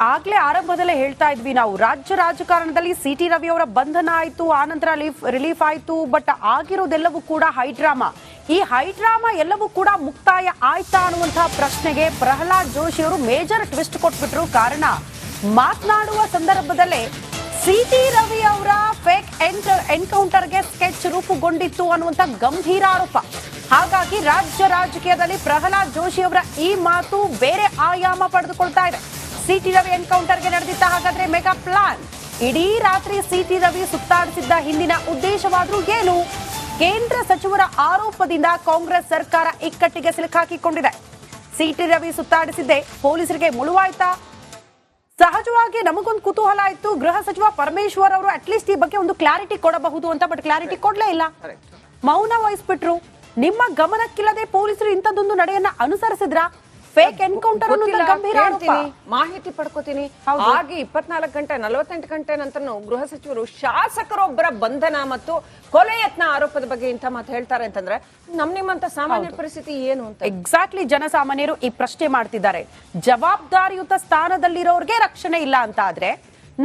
ಆಗ್ಲೇ ಆರಂಭದಲ್ಲೇ ಹೇಳ್ತಾ ಇದ್ವಿ ನಾವು, ರಾಜ್ಯ ರಾಜಕಾರಣದಲ್ಲಿ ಸಿಟಿ ರವಿ ಅವರ ಬಂಧನ ಆಯ್ತು, ಆನಂತರ ರಿಲೀಫ್ ಆಯ್ತು. ಬಟ್ ಆಗಿರೋದೆಲ್ಲವೂ ಕೂಡ ಹೈಡ್ರಾಮಾ. ಈ ಹೈಡ್ರಾಮಾ ಎಲ್ಲವೂ ಕೂಡ ಮುಕ್ತಾಯ ಆಯ್ತಾ ಅನ್ನುವಂತಹ ಪ್ರಶ್ನೆಗೆ ಪ್ರಹ್ಲಾದ್ ಜೋಶಿ ಅವರು ಮೇಜರ್ ಟ್ವಿಸ್ಟ್ ಕೊಟ್ಬಿಟ್ರು. ಕಾರಣ, ಮಾತನಾಡುವ ಸಂದರ್ಭದಲ್ಲೇ ಸಿಟಿ ರವಿ ಅವರ ಫೇಕ್ ಎನ್ಕೌಂಟರ್ಗೆ ಸ್ಕೆಚ್ ರೂಪುಗೊಂಡಿತ್ತು ಅನ್ನುವಂತ ಗಂಭೀರ ಆರೋಪ. ಹಾಗಾಗಿ ರಾಜ್ಯ ರಾಜಕೀಯದಲ್ಲಿ ಪ್ರಹ್ಲಾದ್ ಜೋಶಿ ಅವರ ಈ ಮಾತು ಬೇರೆ ಆಯಾಮ ಪಡೆದುಕೊಳ್ತಾ ಇದೆ. ಸಿಟಿ ರವಿ ಎನ್ಕೌಂಟರ್ಗೆ ನಡೆದಿದ್ದ ಹಾಗಾದ್ರೆ ಮೆಗಾ ಪ್ಲಾನ್. ಇಡೀ ರಾತ್ರಿ ಸಿಟಿ ರವಿ ಸುತ್ತಾಡಿಸಿದ್ದ ಹಿಂದಿನ ಉದ್ದೇಶವಾದ್ರೂ ಏನು? ಕೇಂದ್ರ ಸಚಿವರ ಆರೋಪದಿಂದ ಕಾಂಗ್ರೆಸ್ ಸರ್ಕಾರ ಇಕ್ಕಟ್ಟಿಗೆ ಸಿಲುಕಾಕಿಕೊಂಡಿದೆ. ಸಿಟಿ ರವಿ ಸುತ್ತಾಡಿಸಿದ್ದೆ ಪೊಲೀಸರಿಗೆ ಮುಳುವಾಯ್ತಾ? ಸಹಜವಾಗಿ ನಮಗೊಂದು ಕುತೂಹಲ ಆಯ್ತು, ಗೃಹ ಸಚಿವ ಪರಮೇಶ್ವರ್ ಅವರು ಅಟ್ಲೀಸ್ಟ್ ಈ ಬಗ್ಗೆ ಒಂದು ಕ್ಲಾರಿಟಿ ಕೊಡಬಹುದು ಅಂತ. ಬಟ್ ಕ್ಲಾರಿಟಿ ಕೊಡ್ಲೇ ಇಲ್ಲ, ಮೌನ ವಹಿಸ್ಬಿಟ್ರು. ನಿಮ್ಮ ಗಮನಕ್ಕಿಲ್ಲದೆ ಪೊಲೀಸರು ಇಂಥದ್ದೊಂದು ನಡೆಯನ್ನ ಅನುಸರಿಸಿದ್ರ? ಫೇಕ್ ಎನ್ಕೌಂಟರ್ ಗಂಭೀರ ಮಾಹಿತಿ ಪಡ್ಕೋತೀನಿ. ಹಾಗೆ 24 ಗಂಟೆ 48 ಗಂಟೆ ನಂತರ ಗೃಹ ಸಚಿವರು ಶಾಸಕರೊಬ್ಬರ ಬಂಧನ ಮತ್ತು ಕೊಲೆ ಯತ್ನ ಆರೋಪದ ಬಗ್ಗೆ ಇಂಥ ಮಾತು ಹೇಳ್ತಾರೆ ಅಂತಂದ್ರೆ ನಿಮ್ಮಂತ ಸಾಮಾನ್ಯ ಪರಿಸ್ಥಿತಿ ಏನು ಅಂತ ಎಕ್ಸಾಕ್ಟ್ಲಿ ಜನಸಾಮಾನ್ಯರು ಈ ಪ್ರಶ್ನೆ ಮಾಡ್ತಿದ್ದಾರೆ. ಜವಾಬ್ದಾರಿಯುತ ಸ್ಥಾನದಲ್ಲಿರೋರ್ಗೆ ರಕ್ಷಣೆ ಇಲ್ಲ ಅಂತ ಆದ್ರೆ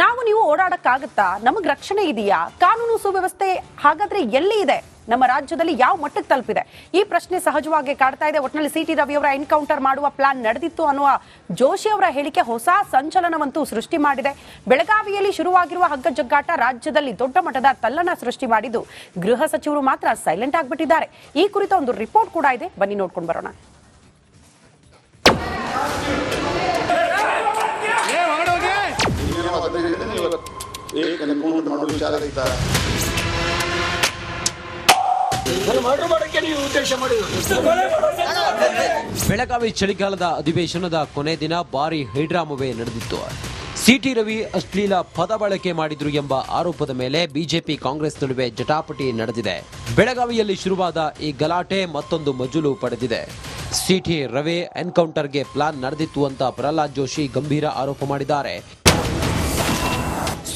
ನಾವು ನೀವು ಓಡಾಡಕ್ಕಾಗತ್ತಾ? ನಮಗ್ ರಕ್ಷಣೆ ಇದೆಯಾ? ಕಾನೂನು ಸುವ್ಯವಸ್ಥೆ ಹಾಗಾದ್ರೆ ಎಲ್ಲಿ ಇದೆ? ನಮ್ಮ ರಾಜ್ಯದಲ್ಲಿ ಯಾವ ಮಟ್ಟಕ್ಕೆ ತಲುಪಿದೆ? ಈ ಪ್ರಶ್ನೆ ಸಹಜವಾಗಿ ಕಾಡ್ತಾ ಇದೆ. ಒಟ್ಟಿನಲ್ಲಿ ಸಿಟಿ ರವಿ ಅವರ ಎನ್ಕೌಂಟರ್ ಮಾಡುವ ಪ್ಲಾನ್ ನಡೆದಿತ್ತು ಅನ್ನುವ ಜೋಶಿ ಅವರ ಹೇಳಿಕೆ ಹೊಸ ಸಂಚಲನವಂತೂ ಸೃಷ್ಟಿ ಮಾಡಿದೆ. ಬೆಳಗಾವಿಯಲ್ಲಿ ಶುರುವಾಗಿರುವ ಹಗ್ಗಜಗ್ಗಾಟ ರಾಜ್ಯದಲ್ಲಿ ದೊಡ್ಡ ಮಟ್ಟದ ತಲ್ಲಣ ಸೃಷ್ಟಿ ಮಾಡಿದ್ದು, ಗೃಹ ಸಚಿವರು ಮಾತ್ರ ಸೈಲೆಂಟ್ ಆಗ್ಬಿಟ್ಟಿದ್ದಾರೆ. ಈ ಕುರಿತ ಒಂದು ರಿಪೋರ್ಟ್ ಕೂಡ ಇದೆ, ಬನ್ನಿ ನೋಡ್ಕೊಂಡು ಬರೋಣ. ಬೆಳಗಾವಿ ಚಳಿಗಾಲದ ಅಧಿವೇಶನದ ಕೊನೆ ದಿನ ಭಾರಿ ಹೈಡ್ರಾಮವೇ ನಡೆದಿತ್ತು. ಸಿಟಿ ರವಿ ಅಶ್ಲೀಲ ಪದ ಬಳಕೆ ಮಾಡಿದ್ರು ಎಂಬ ಆರೋಪದ ಮೇಲೆ ಬಿಜೆಪಿ ಕಾಂಗ್ರೆಸ್ ನಡುವೆ ಜಟಾಪಟಿ ನಡೆದಿದೆ. ಬೆಳಗಾವಿಯಲ್ಲಿ ಶುರುವಾದ ಈ ಗಲಾಟೆ ಮತ್ತೊಂದು ಮಜಲು ಪಡೆದಿದೆ. ಸಿಟಿ ರವಿ ಎನ್ಕೌಂಟರ್ಗೆ ಪ್ಲಾನ್ ನಡೆದಿತ್ತು ಅಂತ ಪ್ರಹ್ಲಾದ್ ಜೋಶಿ ಗಂಭೀರ ಆರೋಪ ಮಾಡಿದ್ದಾರೆ.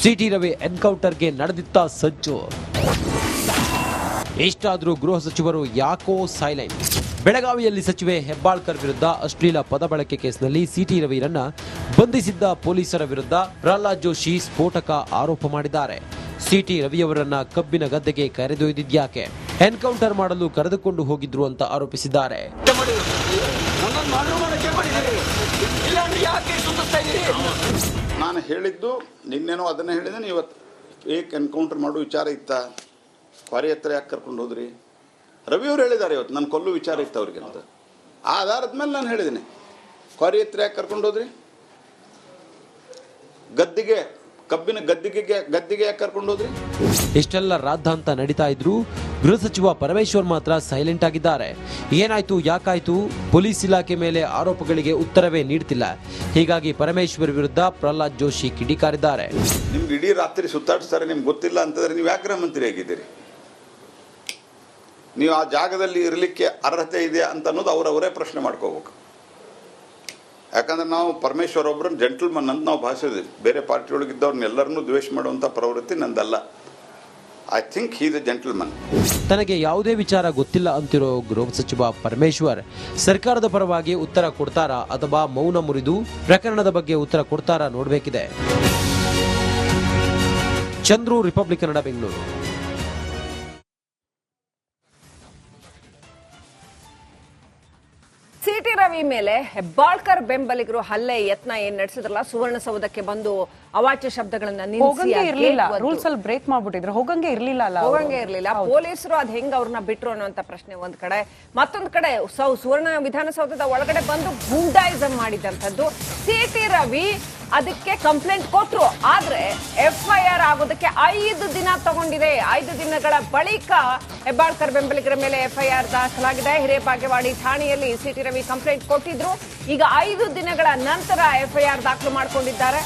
ಸಿಟಿ ರವಿ ಎನ್ಕೌಂಟರ್ಗೆ ನಡೆದಿತ್ತ ಸಜ್ಜು. ಇಷ್ಟಾದರೂ ಗೃಹ ಸಚಿವರು ಯಾಕೋ ಸೈಲೆಂಟ್. ಬೆಳಗಾವಿಯಲ್ಲಿ ಸಚಿವೆ ಹೆಬ್ಬಾಳ್ಕರ್ ವಿರುದ್ಧ ಅಶ್ಲೀಲ ಪದ ಬಳಕೆ ಕೇಸ್ನಲ್ಲಿ ಸಿಟಿ ರವಿರನ್ನ ಬಂಧಿಸಿದ್ದ ಪೊಲೀಸರ ವಿರುದ್ಧ ಪ್ರಹ್ಲಾದ್ ಜೋಶಿ ಸ್ಫೋಟಕ ಆರೋಪ ಮಾಡಿದ್ದಾರೆ. ಸಿಟಿ ರವಿಯವರನ್ನ ಕಬ್ಬಿನ ಗದ್ದೆಗೆ ಕರೆದೊಯ್ದಿದ್ಯಾಕೆ? ಎನ್ಕೌಂಟರ್ ಮಾಡಲು ಕರೆದುಕೊಂಡು ಹೋಗಿದ್ರು ಅಂತ ಆರೋಪಿಸಿದ್ದಾರೆ. ನಾನು ಹೇಳಿದ್ದು ನಿನ್ನೆನೋ ಅದನ್ನೇ ಹೇಳಿದ್ದೇನೆ. ಇವತ್ತು ಫೇಕ್ ಎನ್ಕೌಂಟರ್ ಮಾಡೋ ವಿಚಾರ ಇತ್ತ, ಕ್ವಾರಿ ಹತ್ರ ಯಾಕೆ ಕರ್ಕೊಂಡು ಹೋದ್ರಿ? ರವಿಯವರು ಹೇಳಿದ್ದಾರೆ ಇವತ್ತು ನನ್ನ ಕೊಲ್ಲು ವಿಚಾರ ಇತ್ತು ಅವ್ರಿಗೆ ಅಂತ. ಆ ಆಧಾರದ ಮೇಲೆ ನಾನು ಹೇಳಿದ್ದೀನಿ, ಕ್ವಾರಿ ಹತ್ರ ಯಾಕೆ ಕರ್ಕೊಂಡು ಹೋದ್ರಿ? ಗದ್ದಿಗೆ, ಕಬ್ಬಿನ ಗದ್ದಿಗೆ ಯಾಕೆ ಕರ್ಕೊಂಡು ಹೋದ್ರಿ? ಇಷ್ಟೆಲ್ಲ ರಾದ್ದಾಂತ ನಡೀತಾ ಇದ್ರು ಗೃಹ ಸಚಿವ ಪರಮೇಶ್ವರ್ ಮಾತ್ರ ಸೈಲೆಂಟ್ ಆಗಿದ್ದಾರೆ. ಏನಾಯ್ತು, ಯಾಕಾಯ್ತು? ಪೊಲೀಸ್ ಇಲಾಖೆ ಮೇಲೆ ಆರೋಪಗಳಿಗೆ ಉತ್ತರವೇ ನೀಡ್ತಿಲ್ಲ. ಹೀಗಾಗಿ ಪರಮೇಶ್ವರ್ ವಿರುದ್ಧ ಪ್ರಹ್ಲಾದ್ ಜೋಶಿ ಕಿಡಿಕಾರಿದ್ದಾರೆ. ನಿಮ್ಗೆ ಇಡೀ ರಾತ್ರಿ ಸುತ್ತಾಡಿಸ್ತಾರೆ, ನಿಮ್ಗೆ ಗೊತ್ತಿಲ್ಲ ಅಂತಂದ್ರೆ ನೀವು ಯಾಕೆ ಗೃಹ ಮಂತ್ರಿ ಆಗಿದ್ದೀರಿ? ನೀವು ಆ ಜಾಗದಲ್ಲಿ ಇರಲಿಕ್ಕೆ ಅರ್ಹತೆ ಇದೆ ಅಂತ ಅನ್ನೋದು ಅವರವರೇ ಪ್ರಶ್ನೆ ಮಾಡ್ಕೋಬೇಕು. ಯಾಕಂದ್ರೆ ನಾವು ಪರಮೇಶ್ವರ್ ಒಬ್ಬರನ್ನ ಜೆಂಟಲ್ಮನ್ ಅಂತ ನಾವು ಭಾಷಿದ್ವಿ. ಬೇರೆ ಪಾರ್ಟಿಯೊಳಗಿದ್ದವ್ರನ್ನೆಲ್ಲರನ್ನೂ ದ್ವೇಷ ಮಾಡುವಂಥ ಪ್ರವೃತ್ತಿ ನಂದಲ್ಲ. I think he is a gentleman. ತನಗೆ ಯಾವುದೇ ವಿಚಾರ ಗೊತ್ತಿಲ್ಲ ಅಂತಿರೋ ಗೃಹ ಸಚಿವ ಪರಮೇಶ್ವರ್ ಸರ್ಕಾರದ ಪರವಾಗಿ ಉತ್ತರ ಕೊಡ್ತಾರಾ ಅಥವಾ ಮೌನ ಮುರಿದು ಪ್ರಕರಣದ ಬಗ್ಗೆ ಉತ್ತರ ಕೊಡ್ತಾರಾ ನೋಡಬೇಕಿದೆ. ಚಂದ್ರು, ರಿಪಬ್ಲಿಕ್ ಕನ್ನಡ, ಬೆಂಗಳೂರು. ಸಿಟಿ ರವಿ ಮೇಲೆ ಹೆಬ್ಬಾಳ್ಕರ್ ಬೆಂಬಲಿಗರು ಹಲ್ಲೆ ಯತ್ನ ಏನ್ ನಡೆಸಿದ್ರಲ್ಲ, ಸುವರ್ಣಸೌಧಕ್ಕೆ ಬಂದು ಅವಾಚ್ಯ ಶಬ್ದಗಳನ್ನ ರೂಲ್ಸ್ ಅಲ್ಲಿ ಬ್ರೇಕ್ ಮಾಡ್ಬಿಟ್ಟಿದ್ರು. ಹೋಗಂಗೆ ಇರ್ಲಿಲ್ಲ. ಪೊಲೀಸರು ಅದ್ ಹೆಂಗ್ ಅವ್ರನ್ನ ಬಿಟ್ರು ಅನ್ನುವಂತ ಪ್ರಶ್ನೆ ಒಂದ್ ಕಡೆ. ಮತ್ತೊಂದ್ ಕಡೆ ಸುವರ್ಣ ವಿಧಾನಸೌಧದ ಒಳಗಡೆ ಬಂದು ಗೂಂಡಾಯಿಸಂ ಮಾಡಿದಂಥದ್ದು. ಸಿಟಿ ರವಿ ಅದಕ್ಕೆ ಕಂಪ್ಲೇಂಟ್ ಕೊಟ್ರು. ಆದ್ರೆ FIR ಆಗೋದಕ್ಕೆ 5 ದಿನ ತಗೊಂಡಿದೆ. 5 ದಿನಗಳ ಬಳಿಕ ಹೆಬ್ಬಾಳ್ಕರ್ ಬೆಂಬಲಿಗರ ಮೇಲೆ FIR ದಾಖಲಾಗಿದೆ. ಹಿರೇಬಾಗೇವಾಡಿ ಠಾಣೆಯಲ್ಲಿ ಸಿಟಿ ರವಿ ಕಂಪ್ಲೇಂಟ್ ಕೊಟ್ಟಿದ್ರು. ಈಗ 5 ದಿನಗಳ ನಂತರ FIR ದಾಖಲು ಮಾಡ್ಕೊಂಡಿದ್ದಾರೆ.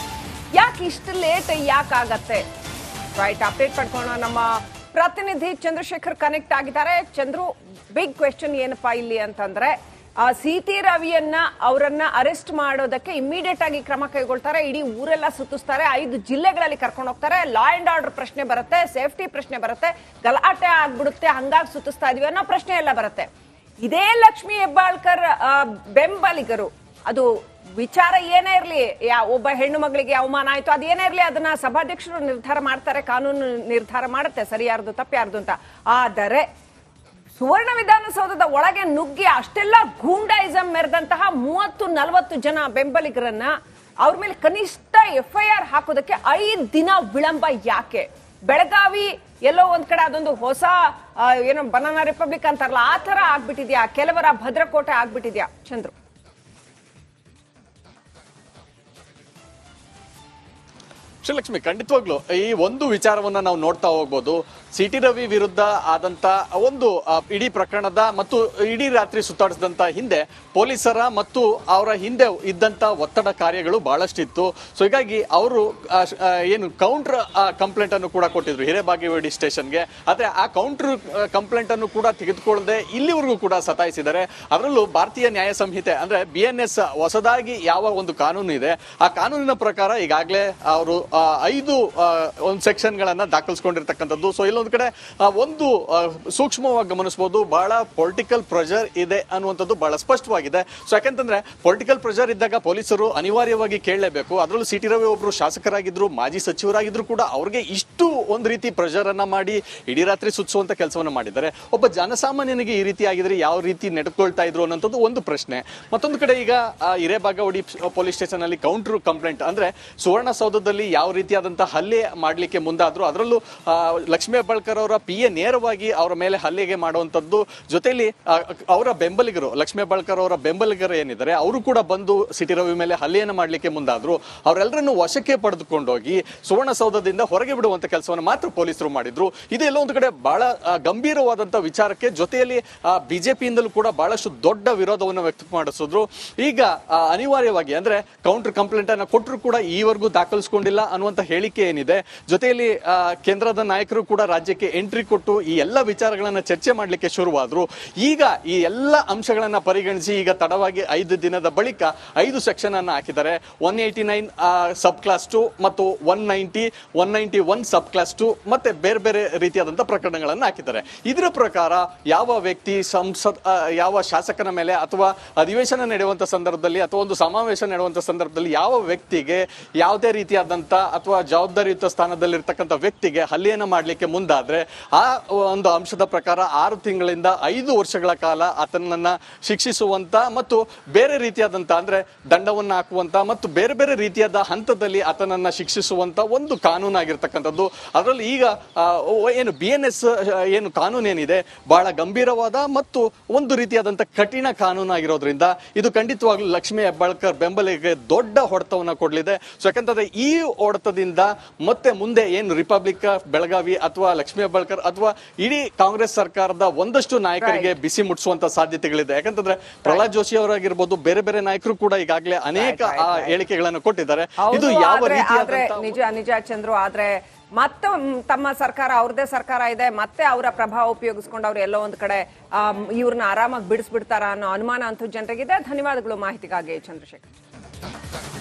ಯಾಕೆ ಇಷ್ಟು ಲೇಟ್ ಯಾಕಾಗತ್ತೆ? ರೈಟ್, ಅಪ್ಡೇಟ್ ಪಡ್ಕೊಳ್ಳೋಣ. ನಮ್ಮ ಪ್ರತಿನಿಧಿ ಚಂದ್ರಶೇಖರ್ ಕನೆಕ್ಟ್ ಆಗಿದ್ದಾರೆ. ಚಂದ್ರು, ಬಿಗ್ ಕ್ವೆಶ್ಚನ್ ಏನಪ್ಪಾ ಇಲ್ಲಿ ಅಂತಂದ್ರೆ, ಸಿಟಿ ರವಿಯನ್ನ ಅವರನ್ನ ಅರೆಸ್ಟ್ ಮಾಡೋದಕ್ಕೆ ಇಮಿಡಿಯೇಟ್ ಆಗಿ ಕ್ರಮ ಕೈಗೊಳ್ತಾರೆ. ಇಡೀ ಊರೆಲ್ಲ ಸುತ್ತಿಸ್ತಾರೆ, 5 ಜಿಲ್ಲೆಗಳಲ್ಲಿ ಕರ್ಕೊಂಡು ಹೋಗ್ತಾರೆ. ಲಾ ಅಂಡ್ ಆರ್ಡರ್ ಪ್ರಶ್ನೆ ಬರುತ್ತೆ, ಸೇಫ್ಟಿ ಪ್ರಶ್ನೆ ಬರುತ್ತೆ, ಗಲಾಟೆ ಆಗ್ಬಿಡುತ್ತೆ, ಹಂಗಾಗಿ ಸುತ್ತಿಸ್ತಾ ಇದೀವಿ ಅನ್ನೋ ಪ್ರಶ್ನೆ ಎಲ್ಲ ಬರುತ್ತೆ. ಇದೇ ಲಕ್ಷ್ಮೀ ಹೆಬ್ಬಾಳ್ಕರ್ ಬೆಂಬಲಿಗರು ಅದು ವಿಚಾರ ಏನೇ ಇರಲಿ, ಒಬ್ಬ ಹೆಣ್ಣು ಮಗಳಿಗೆ ಅವಮಾನ ಆಯ್ತು, ಅದೇನೇ ಇರಲಿ ಅದನ್ನ ಸಭಾಧ್ಯಕ್ಷರು ನಿರ್ಧಾರ ಮಾಡ್ತಾರೆ, ಕಾನೂನು ನಿರ್ಧಾರ ಮಾಡುತ್ತೆ ಸರಿ ಯಾರ್ದು ತಪ್ಪು ಯಾರ್ದು ಅಂತ. ಆದರೆ ಸುವರ್ಣ ವಿಧಾನಸೌಧದ ಒಳಗೆ ನುಗ್ಗಿ ಅಷ್ಟೆಲ್ಲ ಗೂಂಡಾಯಿಸಂ ಮೆರೆದಂತಹ 30-40 ಜನ ಬೆಂಬಲಿಗರನ್ನ ಅವ್ರ ಮೇಲೆ ಕನಿಷ್ಠ FIR ಹಾಕೋದಕ್ಕೆ 5 ದಿನ ವಿಳಂಬ ಯಾಕೆ? ಬೆಳಗಾವಿ ಎಲ್ಲೋ ಒಂದ್ ಕಡೆ ಅದೊಂದು ಹೊಸ ಏನೋ ಬನಾನಾ ರಿಪಬ್ಲಿಕ್ ಅಂತಾರಲ್ಲ, ಆ ತರ ಆಗ್ಬಿಟ್ಟಿದ್ಯಾ? ಕೆಲವರ ಭದ್ರಕೋಟೆ ಆಗ್ಬಿಟ್ಟಿದ್ಯಾ? ಚಂದ್ರು, ಶ್ರೀಲಕ್ಷ್ಮಿ, ಖಂಡಿತವಾಗ್ಲು ಈ ಒಂದು ವಿಚಾರವನ್ನ ನಾವು ನೋಡ್ತಾ ಹೋಗ್ಬೋದು. CT ರವಿ ವಿರುದ್ಧ ಆದಂತ ಒಂದು ಇಡೀ ಪ್ರಕರಣದ ಮತ್ತು ಇಡೀ ರಾತ್ರಿ ಸುತ್ತಾಡಿಸಿದಂತ ಹಿಂದೆ ಪೊಲೀಸರ ಮತ್ತು ಅವರ ಹಿಂದೆ ಇದ್ದಂತ ಒತ್ತಡ ಕಾರ್ಯಗಳು ಬಹಳಷ್ಟಿತ್ತು. ಸೊ ಹೀಗಾಗಿ ಅವರು ಏನು ಕೌಂಟರ್ ಕಂಪ್ಲೇಂಟ್ ಅನ್ನು ಕೂಡ ಕೊಟ್ಟಿದ್ರು ಹಿರೇಬಾಗೇವಾಡಿ ಸ್ಟೇಷನ್ಗೆ. ಆದ್ರೆ ಆ ಕೌಂಟರ್ ಕಂಪ್ಲೇಂಟ್ ಅನ್ನು ಕೂಡ ತೆಗೆದುಕೊಳ್ಳದೆ ಇಲ್ಲಿವರೆಗೂ ಕೂಡ ಸತಾಯಿಸಿದ್ದಾರೆ. ಅದರಲ್ಲೂ ಭಾರತೀಯ ನ್ಯಾಯ ಸಂಹಿತೆ ಅಂದ್ರೆ BNS ಹೊಸದಾಗಿ ಯಾವ ಒಂದು ಕಾನೂನು ಇದೆ, ಆ ಕಾನೂನಿನ ಪ್ರಕಾರ ಈಗಾಗಲೇ ಅವರು 5 ಒಂದು ಸೆಕ್ಷನ್ ಗಳನ್ನ ದಾಖಲಿಸಿಕೊಂಡಿರ್ತಕ್ಕಂಥದ್ದು. ಸೊ ಇಲ್ಲೊಂದು ಕಡೆ ಒಂದು ಸೂಕ್ಷ್ಮವಾಗಿ ಗಮನಿಸಬಹುದು, ಬಹಳ ಪೊಲಿಟಿಕಲ್ ಪ್ರೆಷರ್ ಇದೆ ಅನ್ನುವಂಥದ್ದು ಬಹಳ ಸ್ಪಷ್ಟವಾಗಿದೆ. ಸೊ ಯಾಕಂತಂದ್ರೆ ಪೊಲಿಟಿಕಲ್ ಪ್ರೆಷರ್ ಇದ್ದಾಗ ಪೊಲೀಸರು ಅನಿವಾರ್ಯವಾಗಿ ಕೇಳಲೇಬೇಕು. ಅದರಲ್ಲೂ CT ರವಿ ಒಬ್ರು ಶಾಸಕರಾಗಿದ್ರು, ಮಾಜಿ ಸಚಿವರಾಗಿದ್ರು ಕೂಡ ಅವ್ರಿಗೆ ಇಷ್ಟು ಒಂದು ರೀತಿ ಪ್ರೆಷರ್ ಅನ್ನ ಮಾಡಿ ಇಡೀ ರಾತ್ರಿ ಸುತ್ತಿಸುವಂತ ಕೆಲಸವನ್ನ ಮಾಡಿದ್ದಾರೆ. ಒಬ್ಬ ಜನಸಾಮಾನ್ಯನಿಗೆ ಈ ರೀತಿ ಆಗಿದ್ರೆ ಯಾವ ರೀತಿ ನಡೆದುಕೊಳ್ತಾ ಇದ್ರು ಅನ್ನೋಂಥದ್ದು ಒಂದು ಪ್ರಶ್ನೆ. ಮತ್ತೊಂದು ಕಡೆ ಈಗ ಹಿರೇಬಾಗೇವಾಡಿ ಪೊಲೀಸ್ ಸ್ಟೇಷನ್ ಅಲ್ಲಿ ಕೌಂಟರ್ ಕಂಪ್ಲೇಂಟ್ ಅಂದ್ರೆ ಸುವರ್ಣಸೌಧದಲ್ಲಿ ಯಾವ ರೀತಿಯಾದಂತಹ ಹಲ್ಲೆ ಮಾಡ್ಲಿಕ್ಕೆ ಮುಂದಾದ್ರು, ಅದರಲ್ಲೂ ಲಕ್ಷ್ಮೀ ಹೆಬ್ಬಾಳ್ಕರ್ ಅವರ PA ನೇರವಾಗಿ ಅವರ ಮೇಲೆ ಹಲ್ಲೆಗೆ ಮಾಡುವಂತದ್ದು. ಜೊತೆಲಿ ಅವರ ಬೆಂಬಲಿಗರು, ಲಕ್ಷ್ಮೀ ಹೆಬ್ಬಾಳ್ಕರ್ ಅವರ ಬೆಂಬಲಿಗರು ಏನಿದ್ದಾರೆ ಅವರು ಕೂಡ ಬಂದು CT ರವಿ ಮೇಲೆ ಹಲ್ಲೆಯನ್ನು ಮಾಡ್ಲಿಕ್ಕೆ ಮುಂದಾದ್ರು. ಅವರೆಲ್ಲರನ್ನು ವಶಕ್ಕೆ ಪಡೆದುಕೊಂಡೋಗಿ ಸುವರ್ಣಸೌಧದಿಂದ ಹೊರಗೆ ಬಿಡುವಂತ ಕೆಲಸವನ್ನು ಮಾತ್ರ ಪೊಲೀಸರು ಮಾಡಿದ್ರು. ಇದೆಲ್ಲ ಒಂದು ಕಡೆ ಬಹಳ ಗಂಭೀರವಾದಂತಹ ವಿಚಾರಕ್ಕೆ ಜೊತೆಯಲ್ಲಿ ಬಿಜೆಪಿಯಿಂದಲೂ ಕೂಡ ಬಹಳಷ್ಟು ದೊಡ್ಡ ವಿರೋಧವನ್ನು ವ್ಯಕ್ತಪಡಿಸಿದ್ರು. ಈಗ ಅನಿವಾರ್ಯವಾಗಿ ಅಂದ್ರೆ ಕೌಂಟರ್ ಕಂಪ್ಲೇಂಟ್ ಅನ್ನ ಕೊಟ್ಟರು ಕೂಡ ಈವರೆಗೂ ದಾಖಲಿಸಿಕೊಂಡಿಲ್ಲ ಅನ್ನುವಂತ ಹೇಳಿಕೆ ಏನಿದೆ. ಜೊತೆಯಲ್ಲಿ ಕೇಂದ್ರದ ನಾಯಕರು ಕೂಡ ರಾಜ್ಯಕ್ಕೆ ಎಂಟ್ರಿ ಕೊಟ್ಟು ಈ ಎಲ್ಲ ವಿಚಾರಗಳನ್ನ ಚರ್ಚೆ ಮಾಡಲಿಕ್ಕೆ ಶುರುವಾದ್ರು. ಈಗ ಈ ಎಲ್ಲ ಅಂಶಗಳನ್ನ ಪರಿಗಣಿಸಿ ಈಗ ತಡವಾಗಿ 5 ದಿನದ ಬಳಿಕ 5 ಸೆಕ್ಷನ್ ಅನ್ನ ಹಾಕಿದ್ದಾರೆ. 189 ಸಬ್ ಕ್ಲಾಸ್ 2 ಮತ್ತು 190, 191 ಸಬ್ ಕ್ಲಾಸ್ 2 ಮತ್ತೆ ಬೇರೆ ಬೇರೆ ರೀತಿಯಾದಂತಹ ಪ್ರಕರಣಗಳನ್ನು ಹಾಕಿದ್ದಾರೆ. ಇದರ ಪ್ರಕಾರ ಯಾವ ವ್ಯಕ್ತಿ ಯಾವ ಶಾಸಕನ ಮೇಲೆ ಅಥವಾ ಅಧಿವೇಶನ ನಡೆಯುವಂತ ಸಂದರ್ಭದಲ್ಲಿ ಅಥವಾ ಒಂದು ಸಮಾವೇಶ ನಡೆಯುವಂತ ಸಂದರ್ಭದಲ್ಲಿ ಯಾವ ವ್ಯಕ್ತಿಗೆ ಯಾವುದೇ ರೀತಿಯಾದಂತ ಅಥವಾ ಜವಾಬ್ದಾರಿಯುತ ಸ್ಥಾನದಲ್ಲಿರ್ತಕ್ಕಂಥ ವ್ಯಕ್ತಿಗೆ ಹಲ್ಲೆಯನ್ನು ಮಾಡಲಿಕ್ಕೆ ಮುಂದಾದ್ರೆ ಆ ಒಂದು ಅಂಶದ ಪ್ರಕಾರ 6 ತಿಂಗಳಿಂದ 5 ವರ್ಷಗಳ ಕಾಲ ಆತನನ್ನ ಶಿಕ್ಷಿಸುವಂತ ಮತ್ತು ಬೇರೆ ರೀತಿಯಾದಂತ ಅಂದ್ರೆ ದಂಡವನ್ನ ಹಾಕುವಂತ ಮತ್ತು ಬೇರೆ ಬೇರೆ ರೀತಿಯಾದ ಹಂತದಲ್ಲಿ ಆತನನ್ನ ಶಿಕ್ಷಿಸುವಂತ ಒಂದು ಕಾನೂನು ಆಗಿರ್ತಕ್ಕಂಥದ್ದು. ಅದರಲ್ಲಿ ಈಗ ಏನು BNS ಏನು ಕಾನೂನು ಏನಿದೆ ಬಹಳ ಗಂಭೀರವಾದ ಮತ್ತು ಒಂದು ರೀತಿಯಾದಂತ ಕಠಿಣ ಕಾನೂನು ಆಗಿರೋದ್ರಿಂದ ಇದು ಖಂಡಿತವಾಗ್ಲೂ ಲಕ್ಷ್ಮೀ ಹೆಬ್ಬಾಳ್ಕರ್ ಬೆಂಬಲಿಗೆ ದೊಡ್ಡ ಹೊಡೆತವನ್ನ ಕೊಡಲಿದೆ. ಸೊ ಯಾಕಂತಂದ್ರೆ ಈ ಹೊಡೆತದಿಂದ ಮತ್ತೆ ಮುಂದೆ ಏನು ರಿಪಬ್ಲಿಕ್ ಬೆಳಗಾವಿ ಅಥವಾ ಲಕ್ಷ್ಮೀ ಹೆಬ್ಬಾಳ್ಕರ್ ಅಥವಾ ಇಡೀ ಕಾಂಗ್ರೆಸ್ ಸರ್ಕಾರದ ಒಂದಷ್ಟು ನಾಯಕರಿಗೆ ಬಿಸಿ ಮುಟ್ಟಿಸುವಂತ ಸಾಧ್ಯತೆಗಳಿದೆ. ಯಾಕಂತಂದ್ರೆ ಪ್ರಹ್ಲಾದ್ ಜೋಶಿ ಅವರಾಗಿರ್ಬೋದು, ಬೇರೆ ಬೇರೆ ನಾಯಕರು ಕೂಡ ಈಗಾಗಲೇ ಅನೇಕ ಹೇಳಿಕೆಗಳನ್ನು ಕೊಟ್ಟಿದ್ದಾರೆ. ಇದು ಯಾವ ರೀತಿಯ ನಿಜ ಚಂದ್ರು. ಆದ್ರೆ ಮತ್ತೆ ತಮ್ಮ ಸರ್ಕಾರ, ಅವ್ರದೇ ಸರ್ಕಾರ ಇದೆ, ಮತ್ತೆ ಅವರ ಪ್ರಭಾವ ಉಪಯೋಗಿಸ್ಕೊಂಡು ಅವ್ರು ಎಲ್ಲೋ ಒಂದ್ ಕಡೆ ಇವ್ರನ್ನ ಆರಾಮಾಗಿ ಬಿಡಿಸ್ಬಿಡ್ತಾರ ಅನ್ನೋ ಅನುಮಾನ ಅಂತೂ ಜನರಿಗಿದೆ. ಧನ್ಯವಾದಗಳು ಮಾಹಿತಿಗಾಗಿ ಚಂದ್ರಶೇಖರ್.